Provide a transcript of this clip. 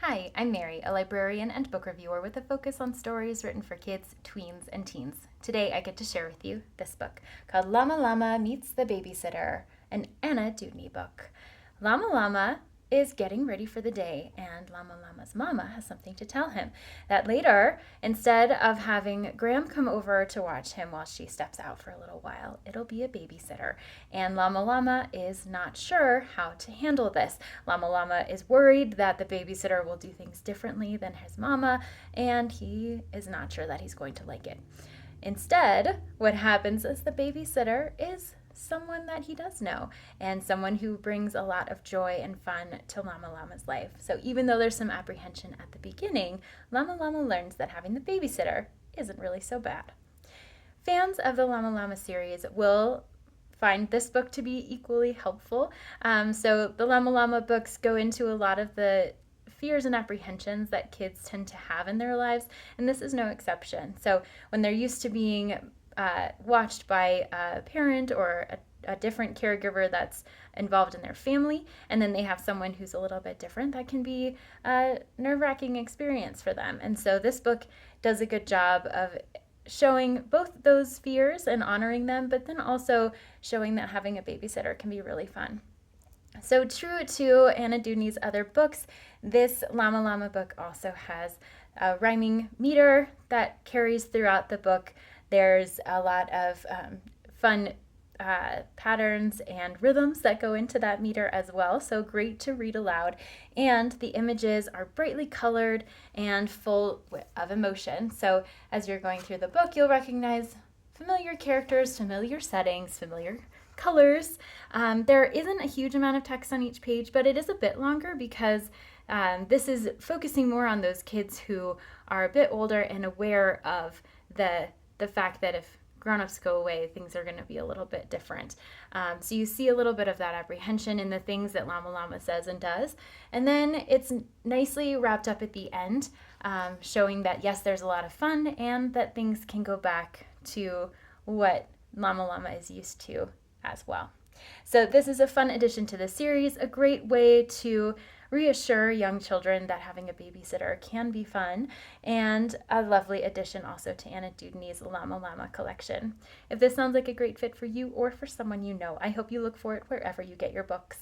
Hi, I'm Mary, a librarian and book reviewer with a focus on stories written for kids, tweens, and teens. Today I get to share with you this book called Llama Meets the Babysitter, an Anna Dewdney book. Llama is getting ready for the day, and Llama's mama has something to tell him. That later, instead of having Graham come over to watch him while she steps out for a little while, it'll be a babysitter. And Llama is not sure how to handle this. Llama is worried that the babysitter will do things differently than his mama, and he is not sure that he's going to like it. Instead, what happens is the babysitter is someone that he does know and someone who brings a lot of joy and fun to Llama's life. So even though there's some apprehension at the beginning, Llama learns that having the babysitter isn't really so bad. Fans of the Llama series will find this book to be equally helpful. So the Llama books go into a lot of the fears and apprehensions that kids tend to have in their lives, and this is no exception. So when they're used to being watched by a parent or a different caregiver that's involved in their family, and then they have someone who's a little bit different, that can be a nerve-wracking experience for them. And so this book does a good job of showing both those fears and honoring them, but then also showing that having a babysitter can be really fun. So true to Anna Dewdney's other books, this Llama book also has a rhyming meter that carries throughout the book. There's a lot of fun patterns and rhythms that go into that meter as well, so great to read aloud. And the images are brightly colored and full of emotion. So as you're going through the book, you'll recognize familiar characters, familiar settings, familiar colors. There isn't a huge amount of text on each page, but it is a bit longer because this is focusing more on those kids who are a bit older and aware of the fact that if grown-ups go away, things are going to be a little bit different. So you see a little bit of that apprehension in the things that Llama says and does. And then it's nicely wrapped up at the end, showing that yes, there's a lot of fun and that things can go back to what Llama is used to as well. So this is a fun addition to the series, a great way to reassure young children that having a babysitter can be fun, and a lovely addition also to Anna Dewdney's Llama collection. If this sounds like a great fit for you or for someone you know, I hope you look for it wherever you get your books.